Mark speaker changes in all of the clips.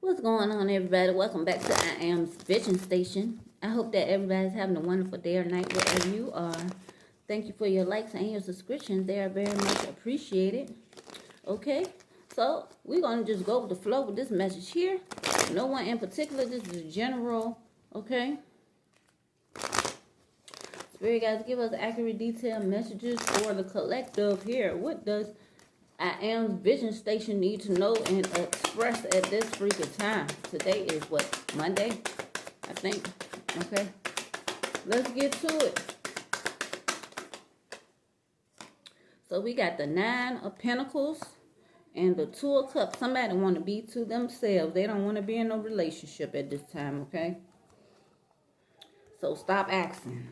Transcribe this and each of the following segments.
Speaker 1: What's going on, everybody? Welcome back to I Am's Vision Station. I hope that everybody's having a wonderful day or night wherever you are. Thank you for your likes and your subscriptions. They are very much appreciated. Okay, so we're going to just go with the flow with this message here. No one in particular. This is general. Okay. Spirit guys, give us accurate, detailed messages for the collective here. What does I Am's Vision Station need to know and express at this freaking time? Today is what? Monday? I think. Okay. Let's get to it. So we got the 9 of Pentacles and the 2 of Cups. Somebody want to be to themselves. They don't want to be in a relationship at this time, okay? So stop asking.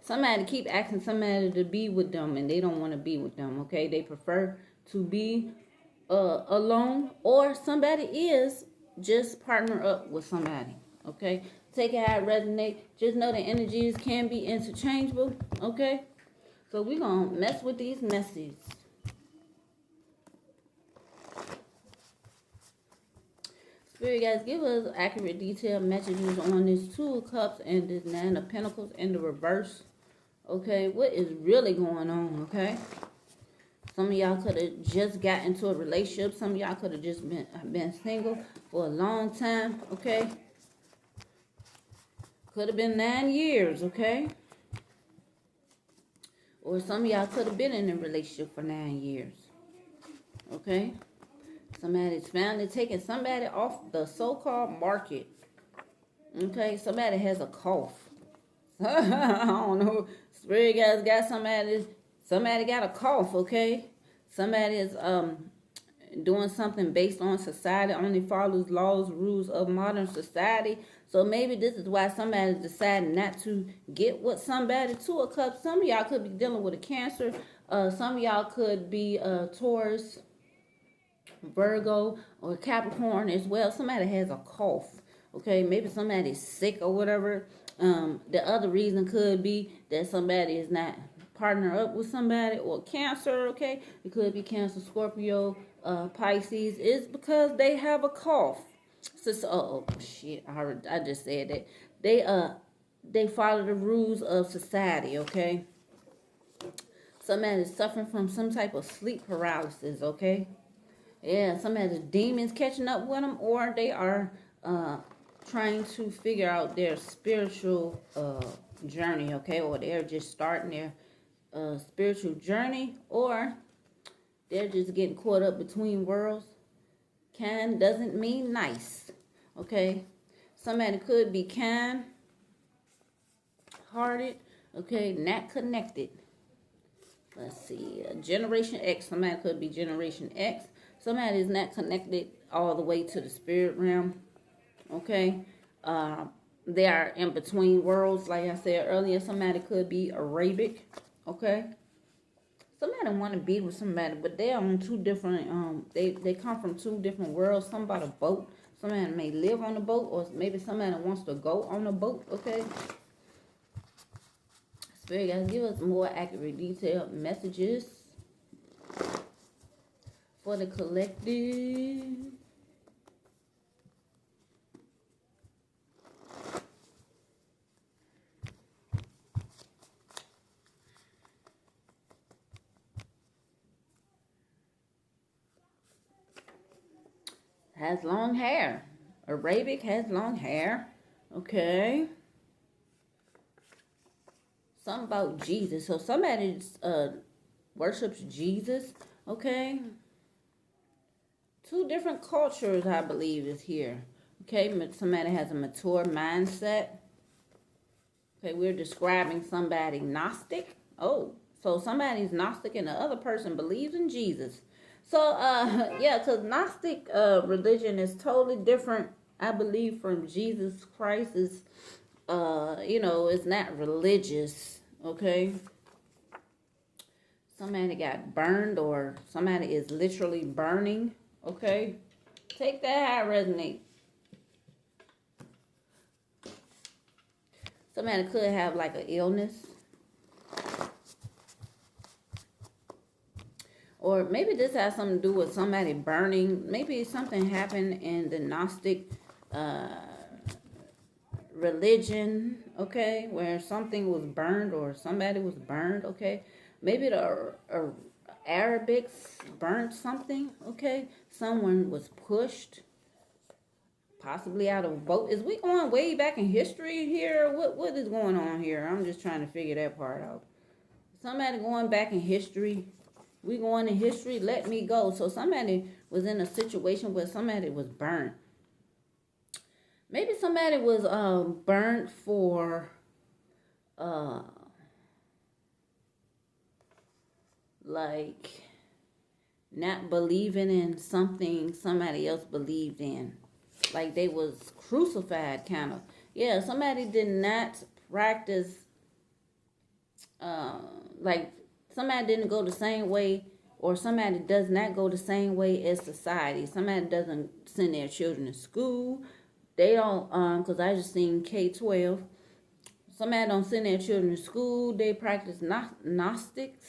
Speaker 1: Somebody keep asking somebody to be with them and they don't want to be with them, okay? They prefer to be alone, or somebody is just partner up with somebody, okay? Take it how it resonates. Just know the energies can be interchangeable, okay? So we're going to mess with these messages. Spirit guys, give us accurate, detailed messages on this 2 of Cups and this 9 of Pentacles in the reverse. Okay, what is really going on, okay? Some of y'all could have just got into a relationship. Some of y'all could have just been single for a long time, okay? Could have been 9 years, okay? Or some of y'all could have been in a relationship for 9 years, okay? Somebody's finally taking somebody off the so-called market, okay? Somebody has a cough. I don't know. Spirit guys got somebody got a cough, okay? Somebody is doing something based on society, only follows laws, rules of modern society. So maybe this is why somebody's deciding not to get with somebody. 2 of Cups. Some of y'all could be dealing with a Cancer. Some of y'all could be Taurus, Virgo, or Capricorn as well. Somebody has a cough, okay? Maybe somebody's sick or whatever. The other reason could be that somebody is not partner up with somebody, or Cancer, okay? It could be Cancer, Scorpio, Pisces. It's because they have a cough. So, shit, I just said that. They follow the rules of society, okay? Somebody is suffering from some type of sleep paralysis, okay? Yeah, somebody's demons catching up with them, or they are trying to figure out their spiritual journey, okay? Or they're just starting their spiritual journey, or they're just getting caught up between worlds. Kind doesn't mean nice, okay? Somebody could be kind hearted, okay, not connected. Let's see, Generation X. Somebody could be Generation X. Somebody is not connected all the way to the spirit realm, okay? They are in between worlds, like I said earlier. Somebody could be Arabic, okay? Somebody want to be with somebody, but they're on 2 different, they come from 2 different worlds. Some about a boat. Somebody may live on a boat, or maybe somebody wants to go on a boat, okay? Spirit guys, give us more accurate, detailed messages for the collective. Has long hair. Arabic has long hair. Okay. Something about Jesus. So somebody worships Jesus. Okay. 2 different cultures, I believe, is here. Okay. Somebody has a mature mindset. Okay. We're describing somebody Gnostic. Oh. So somebody's Gnostic and the other person believes in Jesus. So, yeah, because Gnostic religion is totally different, I believe, from Jesus Christ's, it's not religious, okay? Somebody got burned, or somebody is literally burning, okay? Take that how it resonates. Somebody could have like an illness, Or maybe this has something to do with somebody burning. Maybe something happened in the Gnostic uh, religion, okay, where something was burned or somebody was burned, okay. Maybe the Arabics burned something, okay. Someone was pushed, possibly out of a boat. Is we going way back in history here? What is going on here? I'm just trying to figure that part out. Somebody going back in history. We going in history, let me go. So somebody was in a situation where somebody was burnt. Maybe somebody was burnt for like not believing in something somebody else believed in. Like they was crucified kind of. Yeah, somebody did not practice like somebody didn't go the same way, or somebody does not go the same way as society. Somebody doesn't send their children to school. They don't, because I just seen K-12. Somebody don't send their children to school. They practice Gnostic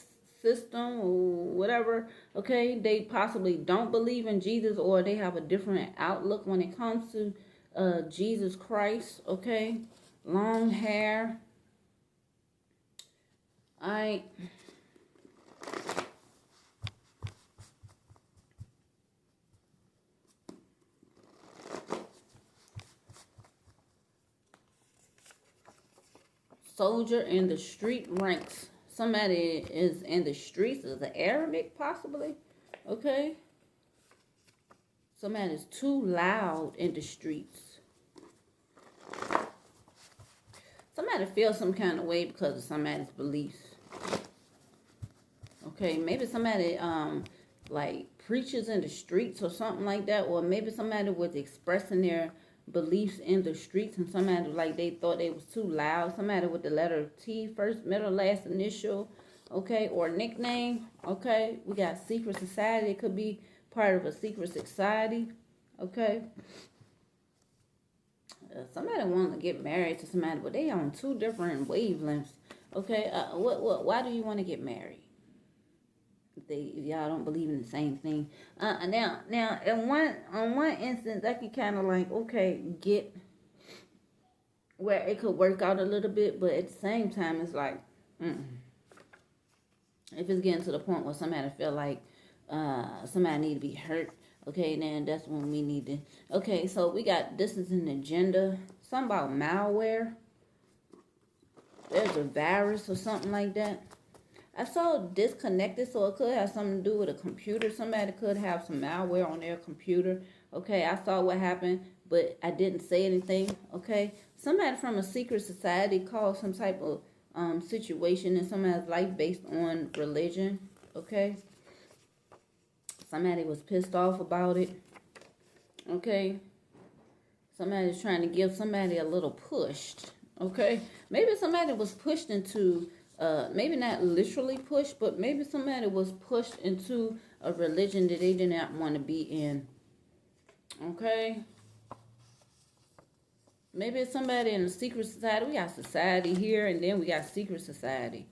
Speaker 1: system or whatever. Okay, they possibly don't believe in Jesus, or they have a different outlook when it comes to Jesus Christ. Okay, long hair. Soldier in the street ranks. Somebody is in the streets. Is an Arabic possibly? Okay. Somebody's too loud in the streets. Somebody feels some kind of way because of somebody's beliefs. Okay, maybe somebody like preaches in the streets or something like that, or maybe somebody was expressing their beliefs in the streets, and somebody like they thought they was too loud. Somebody with the letter T, first, middle, last initial, okay, or nickname. Okay, we got secret society. It could be part of a secret society. Okay. Somebody want to get married to somebody, but they on two different wavelengths. Okay, why do you want to get married? Y'all don't believe in the same thing. Now, in one instance, I can kind of like, okay, get where it could work out a little bit, but at the same time, it's like, if it's getting to the point where somebody feel like somebody need to be hurt, okay, then that's when we need to. Okay, so we got, this is an agenda. Something about malware. There's a virus or something like that. I saw disconnected, so it could have something to do with a computer. Somebody could have some malware on their computer. Okay, I saw what happened, but I didn't say anything. Okay, somebody from a secret society caused some type of situation in somebody's life based on religion. Okay, somebody was pissed off about it. Okay, somebody's trying to give somebody a little push. Okay, maybe somebody was pushed into maybe not literally pushed, but maybe somebody was pushed into a religion that they did not want to be in. Okay? Maybe it's somebody in a secret society. We got society here, and then we got secret society.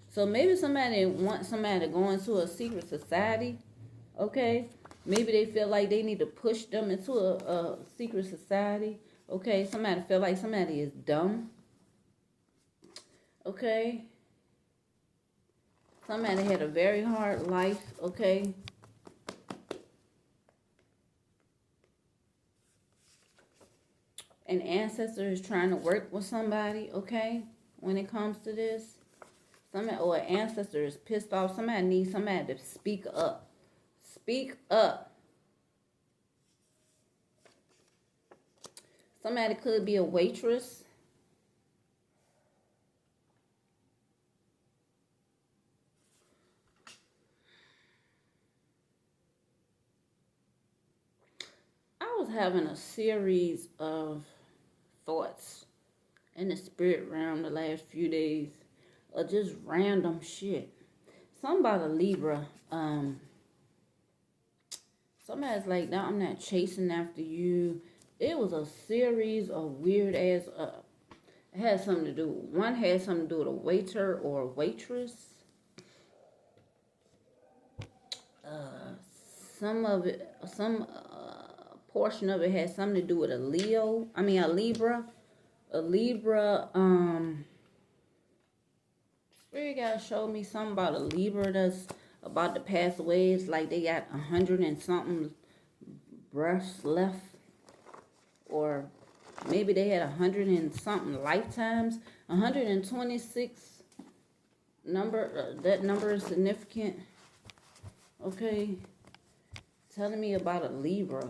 Speaker 1: So maybe somebody wants somebody to go into a secret society. Okay? Maybe they feel like they need to push them into a secret society. Okay? Somebody feel like somebody is dumb. Okay? Somebody had a very hard life, okay? An ancestor is trying to work with somebody, okay? When it comes to this. Somebody, or an ancestor is pissed off. Somebody needs somebody to speak up. Speak up. Somebody could be a waitress. I was having a series of thoughts in the spirit realm the last few days of just random shit. Something about a Libra. Somebody's like, no, I'm not chasing after you. It was a series of weird ass. It had something to do. One had something to do with a waiter or a waitress. uh, some of it, some portion of it has something to do with a Leo. I mean, a Libra. A Libra. Spirit guide showed me something about a Libra that's about to pass away. It's like they got 100 and something breaths left, or maybe they had 100 and something lifetimes. 126 number. That number is significant. Okay, telling me about a Libra.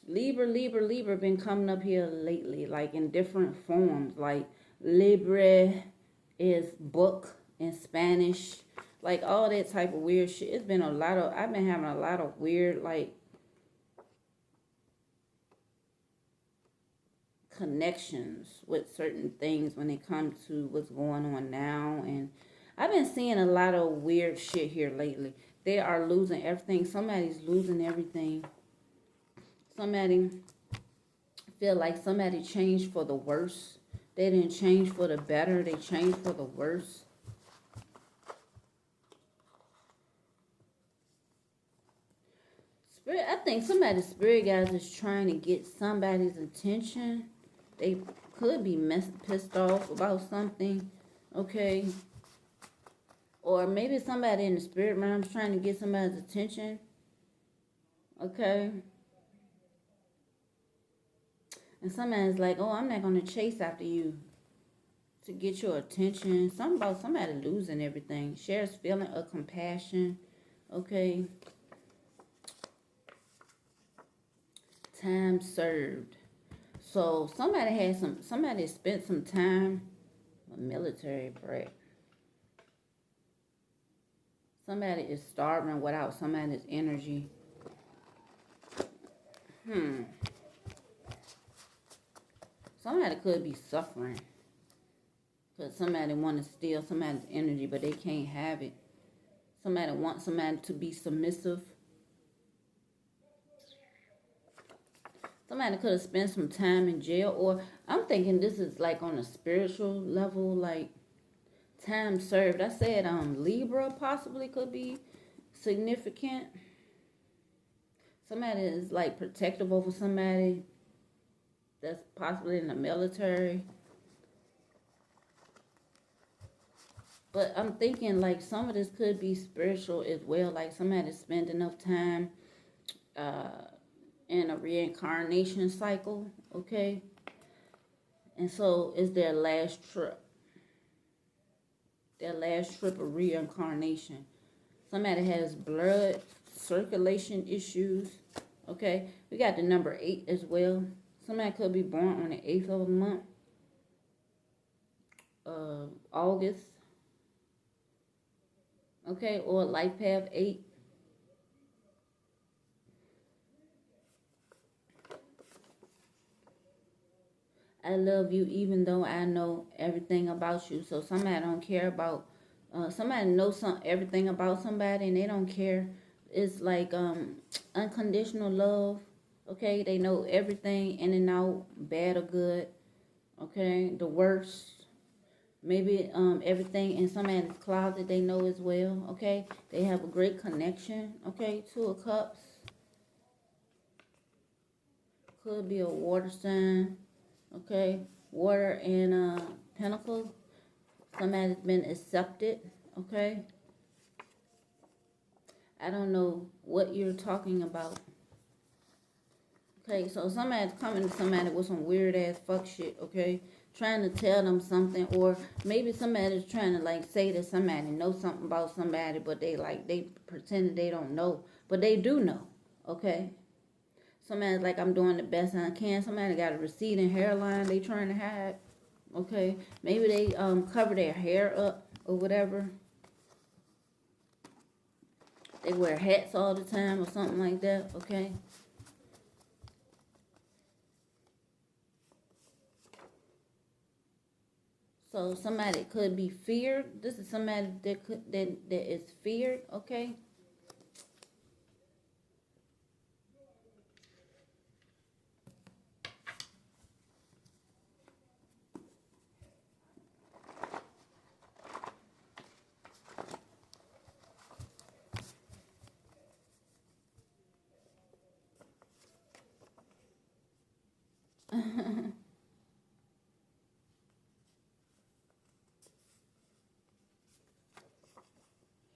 Speaker 1: Libra been coming up here lately, like in different forms. Like Libre is book in Spanish, like all that type of weird shit. It's been a lot of, I've been having a lot of weird, like, connections with certain things when it comes to what's going on now. And I've been seeing a lot of weird shit here lately. They are losing everything. Somebody's losing everything. Somebody feel like somebody changed for the worse. They didn't change for the better. They changed for the worse. Spirit, I think somebody's spirit guys is trying to get somebody's attention. They could be pissed off about something. Okay. Or maybe somebody in the spirit realm is trying to get somebody's attention. Okay. And somebody's like, oh, I'm not going to chase after you to get your attention. Something about somebody losing everything. Shares feeling of compassion. Okay. Time served. So somebody spent some time, a military brat. Somebody is starving without somebody's energy. Somebody could be suffering because somebody want to steal somebody's energy, but they can't have it. Somebody wants somebody to be submissive. Somebody could have spent some time in jail, or I'm thinking this is like on a spiritual level, like time served. I said Libra possibly could be significant. Somebody is like protective over somebody that's possibly in the military. But I'm thinking like some of this could be spiritual as well. Like somebody spent enough time in a reincarnation cycle, okay? And so it's their last trip. Their last trip of reincarnation. Somebody has blood circulation issues, okay? We got the number 8 as well. Somebody could be born on the 8th of the month, August, okay? Or life path 8. I love you even though I know everything about you. So somebody don't care about, somebody knows everything about somebody and they don't care. It's like unconditional love, okay? They know everything in and out, bad or good, okay? The worst, maybe everything in somebody's closet they know as well, okay? They have a great connection, okay? 2 of Cups. Could be a water sign. Okay, water and pentacles. Somebody's been accepted. Okay. I don't know what you're talking about. Okay, so somebody's coming to somebody with some weird ass fuck shit. Okay, trying to tell them something, or maybe somebody's trying to like say that somebody knows something about somebody, but they pretend they don't know, but they do know. Okay. Somebody's like, I'm doing the best I can. Somebody got a receding hairline they trying to hide. Okay. Maybe they cover their hair up or whatever. They wear hats all the time or something like that. Okay. So somebody could be feared. This is somebody that is feared. Okay.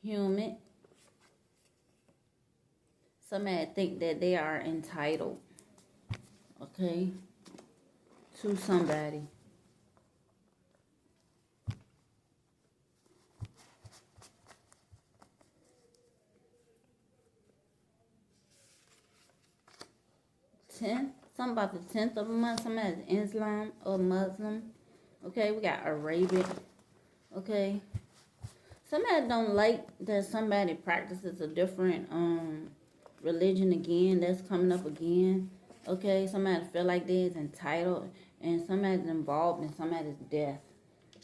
Speaker 1: Human. Somebody think that they are entitled, okay, to somebody. Something about the 10th of a month. Somebody's Islam or Muslim. Okay, we got Arabic. Okay. Somebody don't like that somebody practices a different religion again. That's coming up again. Okay, somebody feel like they're entitled and somebody's involved in somebody's death.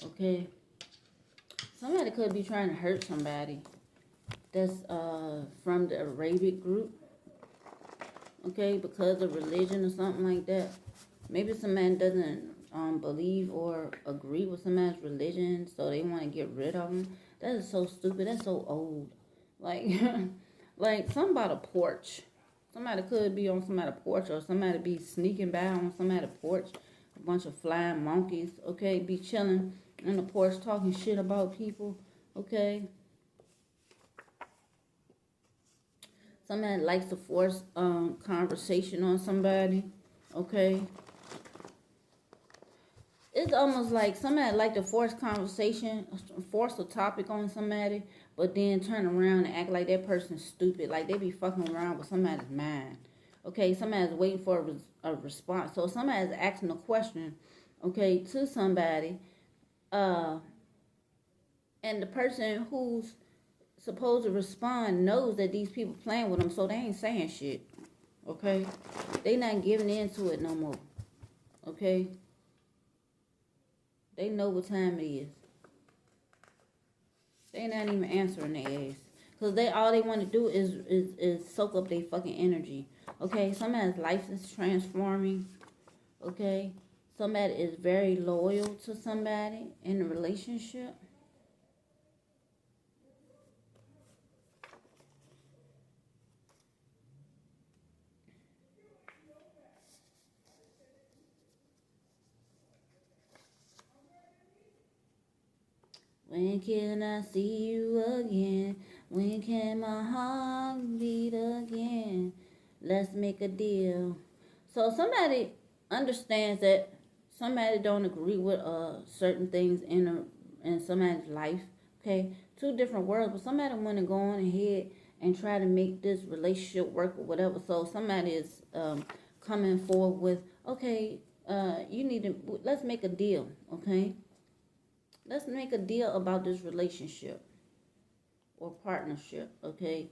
Speaker 1: Okay. Somebody could be trying to hurt somebody that's from the Arabic group. Okay, because of religion or something like that. Maybe somebody doesn't believe or agree with somebody's religion, so they want to get rid of them. That is so stupid. That's so old. Like, like something about a porch. Somebody could be on somebody's porch, or somebody be sneaking by on somebody's porch. A bunch of flying monkeys, okay, be chilling on the porch talking shit about people, okay. Somebody likes to force conversation on somebody, okay. It's almost like somebody like to force conversation, force a topic on somebody, but then turn around and act like that person's stupid. Like they be fucking around with somebody's mind. Okay, somebody's waiting for a response. So somebody's asking a question, okay, to somebody, and the person who's supposed to respond knows that these people playing with them, so they ain't saying shit. Okay, they not giving into it no more. Okay. They know what time it is. They not even answering their ass. Because all they want to do is soak up their fucking energy. Okay, somebody's life is transforming. Okay, somebody is very loyal to somebody in a relationship. When can I see you again? When can my heart beat again? Let's make a deal. So somebody understands that somebody don't agree with certain things in somebody's life. Okay, two different worlds, but somebody want to go on ahead and try to make this relationship work or whatever. So somebody is coming forward with, okay, you need to, let's make a deal. Okay. Let's make a deal about this relationship or partnership, okay?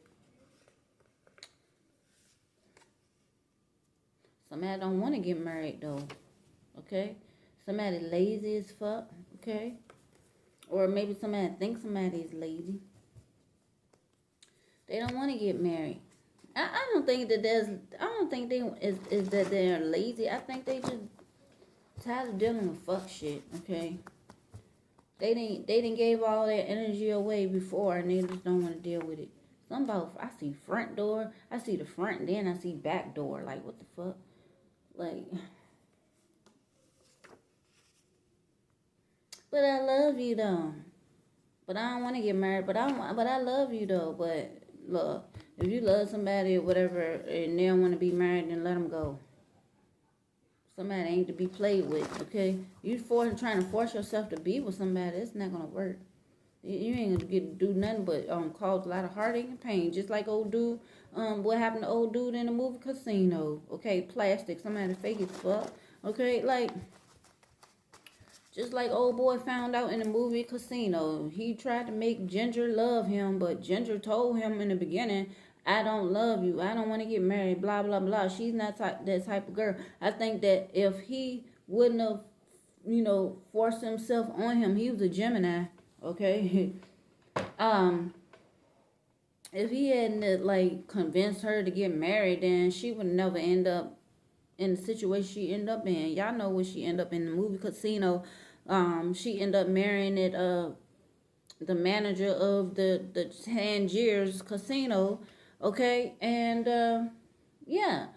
Speaker 1: Somebody don't want to get married, though, okay? Somebody lazy as fuck, okay? Or maybe somebody thinks somebody is lazy. They don't want to get married. I don't think that is that they're lazy. I think they just tired of dealing with fuck shit, okay? They didn't gave all their energy away before, and they just don't want to deal with it. I see front door, I see the front, then I see back door. Like, what the fuck? Like, but I love you though. But I don't want to get married. But I love you though. But look, if you love somebody or whatever, and they don't want to be married, then let them go. Somebody ain't to be played with, okay? You trying to force yourself to be with somebody, it's not gonna work. You ain't gonna get to do nothing but cause a lot of heartache and pain. Just like old dude, what happened to old dude in the movie Casino? Okay, plastic, somebody fake as fuck. Okay, like just like old boy found out in the movie Casino. He tried to make Ginger love him, but Ginger told him in the beginning, I don't love you. I don't want to get married, blah, blah, blah. She's not that type of girl. I think that if he wouldn't have, forced himself on him, he was a Gemini, okay? If he hadn't, convinced her to get married, then she would never end up in the situation she ended up in. Y'all know what she ended up in the movie Casino. She ended up marrying the manager of the Tangiers Casino. Okay, and yeah,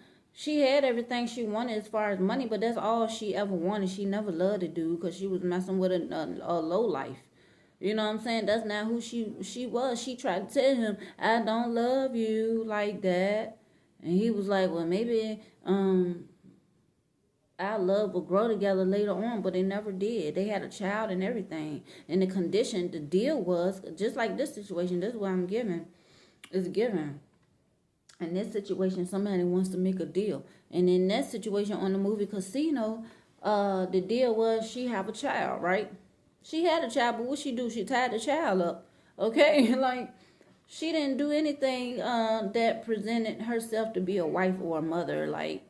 Speaker 1: She had everything she wanted as far as money, but that's all she ever wanted. She never loved to do because she was messing with a low life. You know what I'm saying? That's not who she was. She tried to tell him, I don't love you like that. And he was like, well, maybe our love will grow together later on, but it never did. They had a child and everything. And the condition, the deal was, just like this situation, this is what I'm giving, is given. In this situation, somebody wants to make a deal. And in that situation on the movie Casino, the deal was she have a child, right? She had a child, but what she do? She tied the child up. Okay? Like, she didn't do anything that presented herself to be a wife or a mother. Like,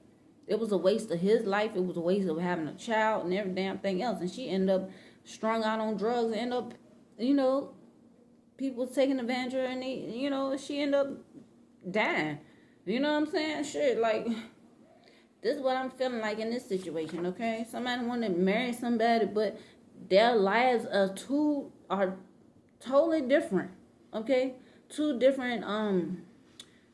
Speaker 1: it was a waste of his life. It was a waste of having a child and every damn thing else. And she ended up strung out on drugs and ended up, people taking advantage of her. And, she ended up dying. You know what I'm saying? Shit, like, this is what I'm feeling like in this situation, okay? Somebody want to marry somebody, but their lives are totally different, okay? Two different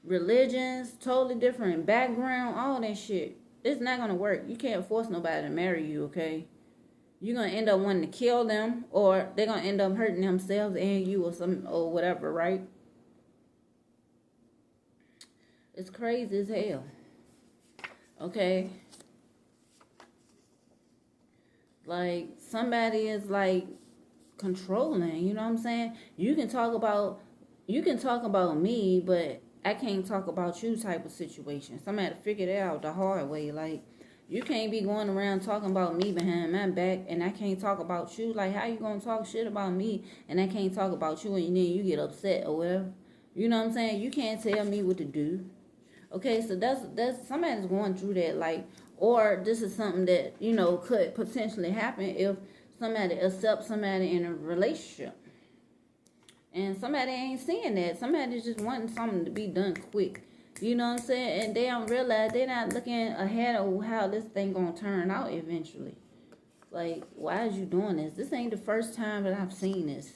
Speaker 1: religions, totally different background, all that shit. It's not gonna work. You can't force nobody to marry you, okay? You're gonna end up wanting to kill them, or they're gonna end up hurting themselves and you, or whatever, right? It's crazy as hell. Okay? Like, somebody is like controlling, you know what I'm saying? You can talk about me, but I can't talk about you type of situation. Somebody figured it out the hard way. Like, you can't be going around talking about me behind my back and I can't talk about you. Like, how you gonna talk shit about me and I can't talk about you and then you get upset or whatever? You know what I'm saying? You can't tell me what to do. Okay, so that's somebody's going through that, like, or this is something that, could potentially happen if somebody accepts somebody in a relationship. And somebody ain't seeing that. Somebody's just wanting something to be done quick. You know what I'm saying? And they don't realize they're not looking ahead of how this thing gonna turn out eventually. Like, why is you doing this? This ain't the first time that I've seen this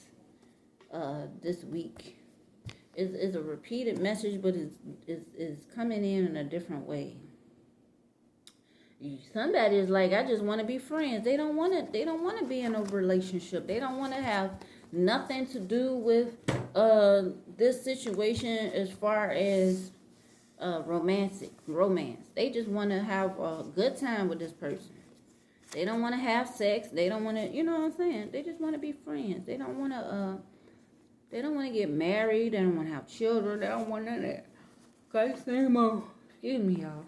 Speaker 1: week. It's a repeated message, but it's coming in a different way. Somebody is like, I just want to be friends. They don't want to be in a relationship. They don't want to have nothing to do with this situation as far as romance. They just want to have a good time with this person. They don't want to have sex. They don't want to, you know what I'm saying? They just want to be friends. They don't want to get married. They don't want to have children. They don't want none of that. Okay, same old. Excuse me, y'all.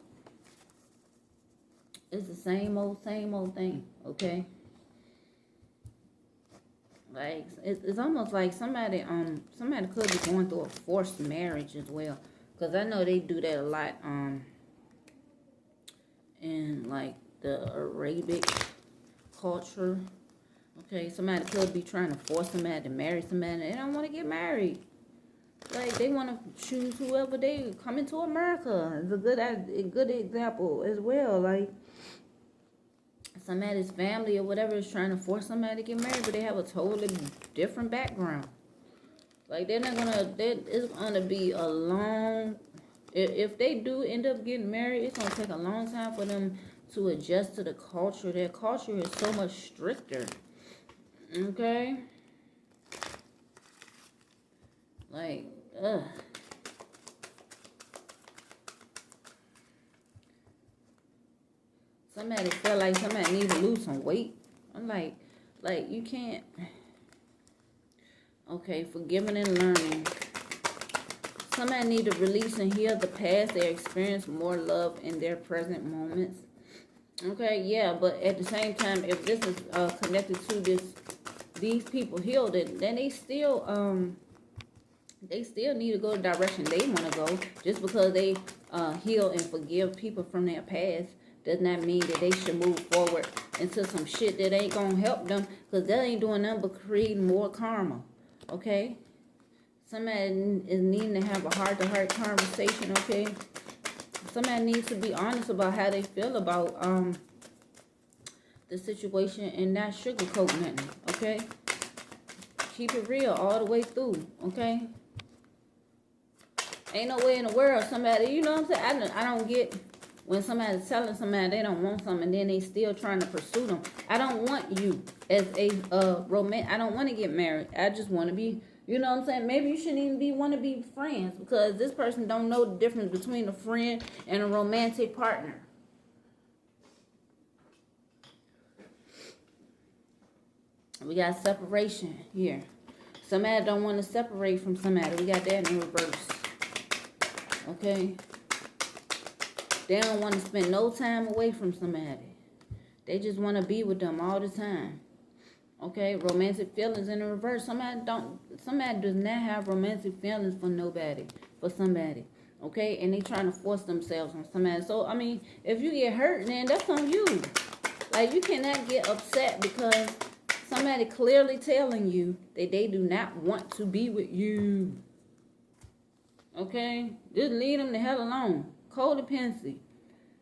Speaker 1: It's the same old thing, okay? Like, it's almost like somebody could be going through a forced marriage as well. Because I know they do that a lot, in, like, the Arabic culture. Okay, somebody could be trying to force somebody to marry somebody. They don't want to get married. Like, they want to choose whoever they come into America. It's a good example as well. Like, somebody's family or whatever is trying to force somebody to get married, but they have a totally different background. Like, it's gonna be a long, if they do end up getting married, it's gonna take a long time for them to adjust to the culture. Their culture is so much stricter. Okay? Like, ugh. Somebody felt like somebody needs to lose some weight. I'm like you can't. Okay, forgiving and learning. Somebody need to release and heal the past. They experience more love in their present moments. Okay, yeah, but at the same time, if this is connected to these people healed it, then they still need to go the direction they want to go. Just because they heal and forgive people from their past does not mean that they should move forward into some shit that ain't gonna help them, because that ain't doing nothing but creating more karma. Okay? Somebody is needing to have a heart-to-heart conversation, okay? Somebody needs to be honest about how they feel about the situation and not sugarcoat nothing, okay? Keep it real all the way through, okay? Ain't no way in the world somebody, you know what I'm saying? I don't get when somebody's telling somebody they don't want something and then they still trying to pursue them. I don't want you as a I don't want to get married. I just want to be, you know what I'm saying? Maybe you shouldn't even want to be friends, because this person don't know the difference between a friend and a romantic partner. We got separation here. Somebody don't want to separate from somebody. We got that in reverse. Okay? They don't want to spend no time away from somebody. They just want to be with them all the time. Okay? Romantic feelings in the reverse. Somebody does not have romantic feelings for nobody, for somebody. Okay? And they trying to force themselves on somebody. So, I mean, if you get hurt, then that's on you. Like, you cannot get upset because somebody clearly telling you that they do not want to be with you. Okay? Just leave them the hell alone. Codependency.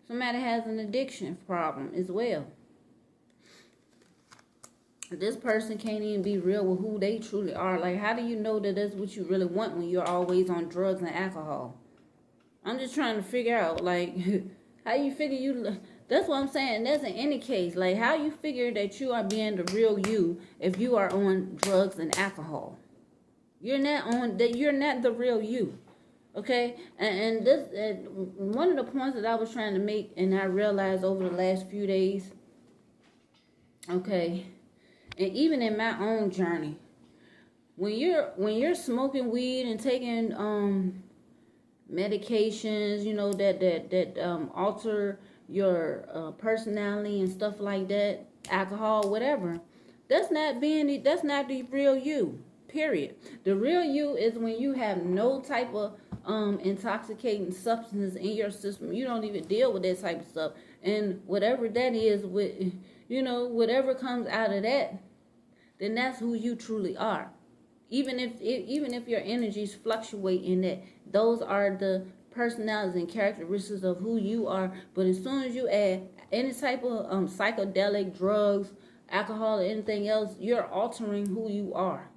Speaker 1: Somebody has an addiction problem as well. This person can't even be real with who they truly are. Like, how do you know that that's what you really want when you're always on drugs and alcohol? I'm just trying to figure out, like, how you figure you... That's what I'm saying. That's in any case. Like, how you figure that you are being the real you if you are on drugs and alcohol? You're not the real you. Okay? And this, one of the points that I was trying to make, and I realized over the last few days, okay, and even in my own journey, when you're smoking weed and taking medications, you know, that alter your personality and stuff like that, alcohol, whatever, that's not the real you. Period. The real you is when you have no type of intoxicating substances in your system. You don't even deal with that type of stuff, and whatever that is, with, you know, whatever comes out of that, then that's who you truly are. Even if your energies fluctuate in that, those are the personalities and characteristics of who you are. But as soon as you add any type of psychedelic, drugs, alcohol, or anything else, you're altering who you are.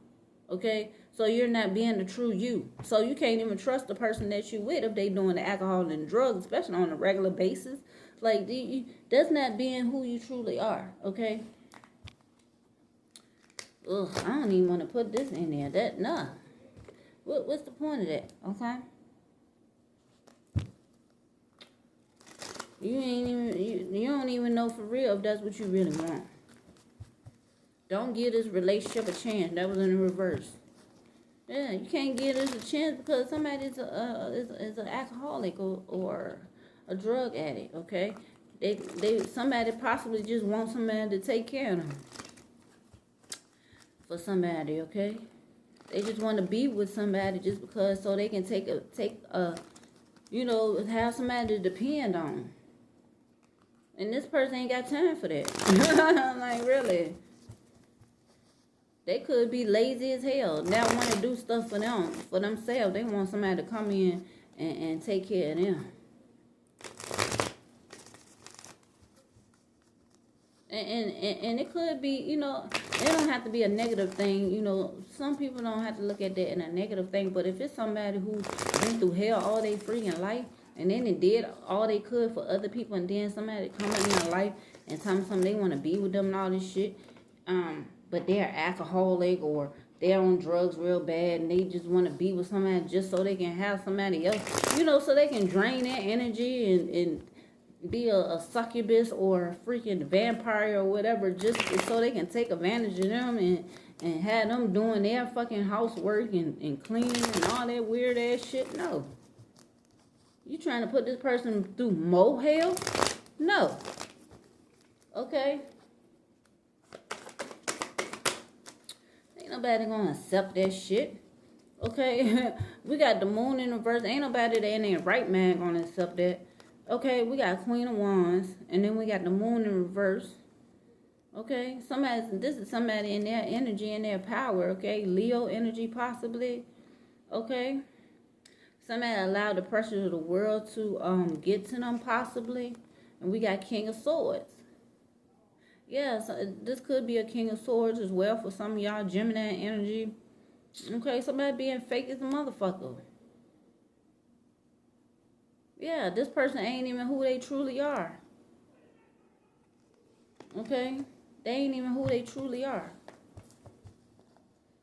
Speaker 1: Okay? So you're not being the true you. So you can't even trust the person that you with if they doing the alcohol and drugs, especially on a regular basis. Like, that's not being who you truly are. Okay? Ugh, I don't even want to put this in there. Nah. What's the point of that? Okay? You don't even know for real if that's what you really want. Don't give this relationship a chance. That was in the reverse. Yeah, you can't give this a chance because somebody is an alcoholic or a drug addict. Okay, somebody possibly just want somebody to take care of them. For somebody, okay, they just want to be with somebody just because so they can take you know, have somebody to depend on. And this person ain't got time for that. Like, really. They could be lazy as hell. Not want to do stuff for themselves. They want somebody to come in and take care of them. And it could be, you know, it don't have to be a negative thing. You know, some people don't have to look at that in a negative thing. But if it's somebody who's been through hell all their freaking life, and then they did all they could for other people, and then somebody come in their life and tell them something, they want to be with them and all this shit, but they're alcoholic or they're on drugs real bad, and they just want to be with somebody just so they can have somebody else, you know, so they can drain their energy and be a succubus or a freaking vampire or whatever, just so they can take advantage of them and have them doing their fucking housework and cleaning and all that weird ass shit. No. You trying to put this person through more hell? No. Okay? Ain't nobody gonna accept that shit. Okay? We got the moon in reverse. Ain't nobody that in their right mind gonna accept that. Okay? We got Queen of Wands. And then we got the moon in reverse. Okay? This is somebody in their energy and their power. Okay? Leo energy possibly. Okay? Somebody allowed the pressure of the world to get to them possibly. And we got King of Swords. Yeah, so this could be a King of Swords as well for some of y'all, Gemini energy. Okay, somebody being fake as a motherfucker. Yeah, this person ain't even who they truly are. Okay? They ain't even who they truly are.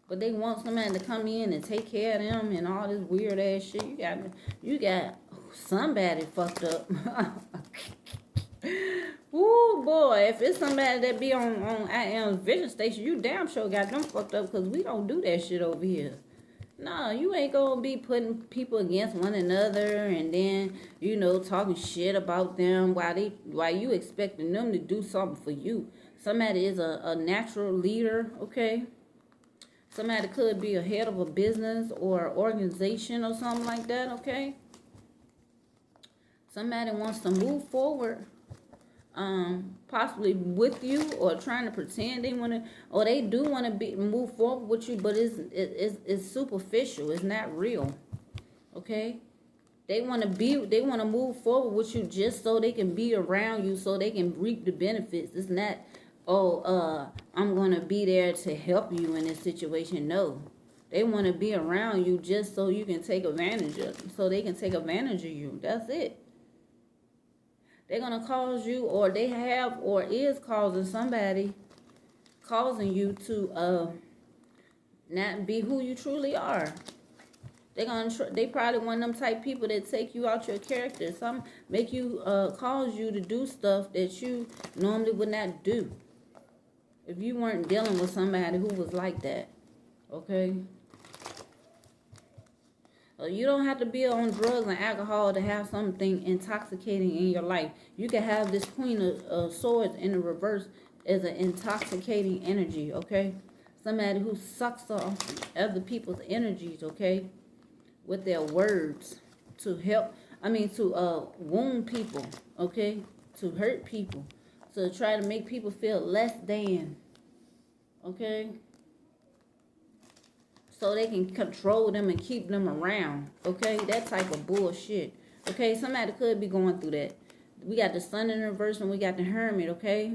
Speaker 1: But they want somebody to come in and take care of them and all this weird ass shit. You got somebody fucked up. Ooh boy, if it's somebody that be on I Am's vision station, you damn sure got them fucked up because we don't do that shit over here. No, you ain't gonna be putting people against one another and then, talking shit about them while you expecting them to do something for you. Somebody is a natural leader, okay? Somebody could be a head of a business or organization or something like that, okay? Somebody wants to move forward, possibly with you or trying to pretend they want to, or they do want to move forward with you, but it's superficial. It's not real, okay? They want to move forward with you just so they can be around you, so they can reap the benefits. It's not, I'm going to be there to help you in this situation. No. They want to be around you just so you can take advantage of them, so they can take advantage of you. That's it. They're going to cause you, or they have, or is causing you to not be who you truly are. They probably one of them type people that take you out your character. Some make you, cause you to do stuff that you normally would not do if you weren't dealing with somebody who was like that, okay? You don't have to be on drugs and alcohol to have something intoxicating in your life. You can have this Queen of Swords in the reverse as an intoxicating energy, okay? Somebody who sucks off other people's energies, okay? With their words to wound people, okay? To hurt people. To try to make people feel less than, okay? So they can control them and keep them around, okay? That type of bullshit, okay? Somebody could be going through that. We got the Sun in reverse and we got the Hermit, okay?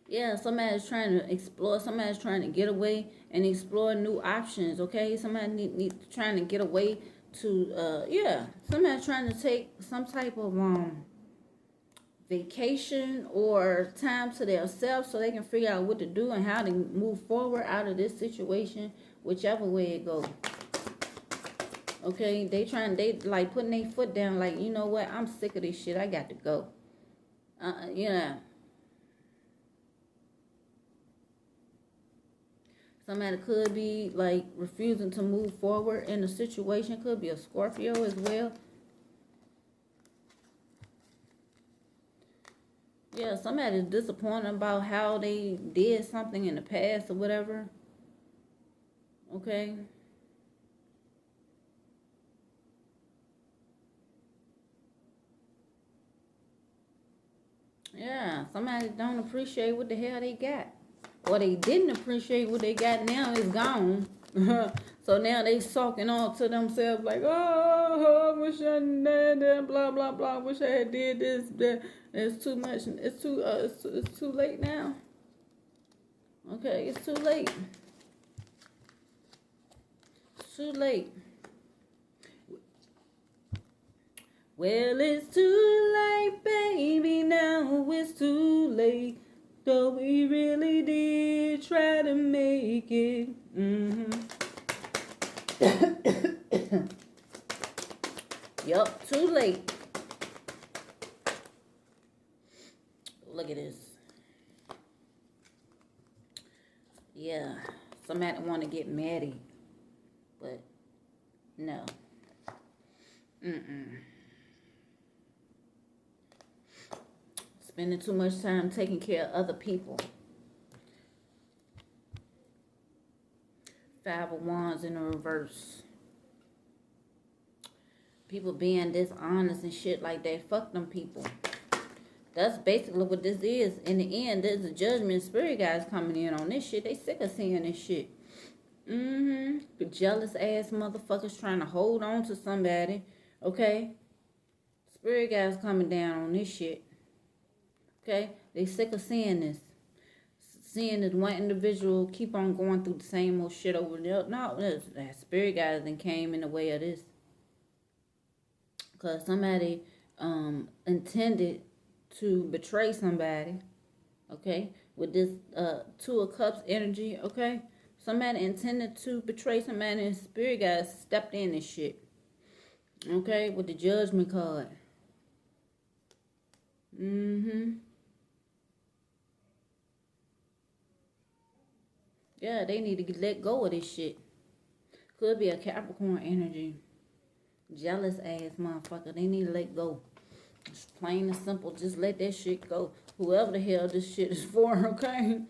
Speaker 1: Yeah, somebody's trying to explore. Somebody's trying to get away and explore new options, okay? Somebody trying to get away to, somebody's trying to take some type of, vacation or time to themselves so they can figure out what to do and how to move forward out of this situation, whichever way it goes. Okay, they like putting their foot down, like, you know what, I'm sick of this shit, I got to go. Somebody could be like refusing to move forward in a situation. Could be a Scorpio as well. Yeah, somebody's disappointed about how they did something in the past or whatever. Okay. Yeah, somebody don't appreciate what the hell they got. Or they didn't appreciate what they got, now it's gone. So now they sulking off to themselves like, oh, I wish I did that, blah, blah, blah. Wish I had did this, that. It's too much. It's too late now. Okay, it's too late. It's too late. Well, it's too late, baby, now it's too late. Though we really did try to make it. Yup, too late. Look at this. Yeah, somebody want to get married, but no. Spending too much time taking care of other people. 5 of Wands in the reverse. People being dishonest and shit like that. Fuck them people. That's basically what this is. In the end, there's a judgment. Spirit guys coming in on this shit. They sick of seeing this shit. The jealous ass motherfuckers trying to hold on to somebody. Okay? Spirit guys coming down on this shit. Okay? They sick of seeing this. Seeing this one individual keep on going through the same old shit over there. No, that spirit guys then came in the way of this. Because somebody intended to betray somebody, okay? With this Two of Cups energy, okay? Somebody intended to betray somebody, and spirit guys stepped in and shit. Okay, with the Judgment card. Yeah, they need to let go of this shit. Could be a Capricorn energy. Jealous ass motherfucker. They need to let go. It's plain and simple. Just let that shit go. Whoever the hell this shit is for, okay?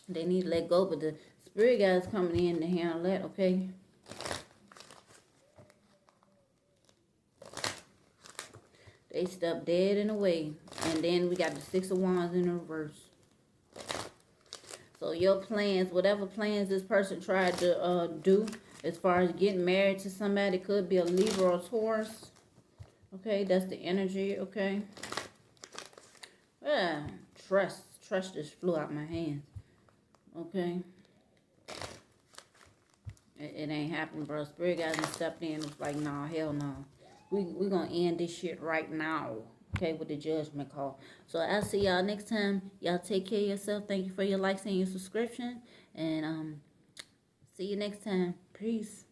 Speaker 1: They need to let go. But the spirit guys coming in to handle that, okay? They stepped dead in the way. And then we got the Six of Wands in reverse. So your plans, whatever plans this person tried to do, as far as getting married to somebody, could be a Libra or Taurus. Okay, that's the energy, okay? Yeah, trust just flew out my hands. Okay? It ain't happening, bro. Spirit guys done stepped in. It's like, nah, hell no. We gonna end this shit right now. Okay, with the Judgment call. So I'll see y'all next time. Y'all take care of yourself. Thank you for your likes and your subscription. And see you next time. Peace.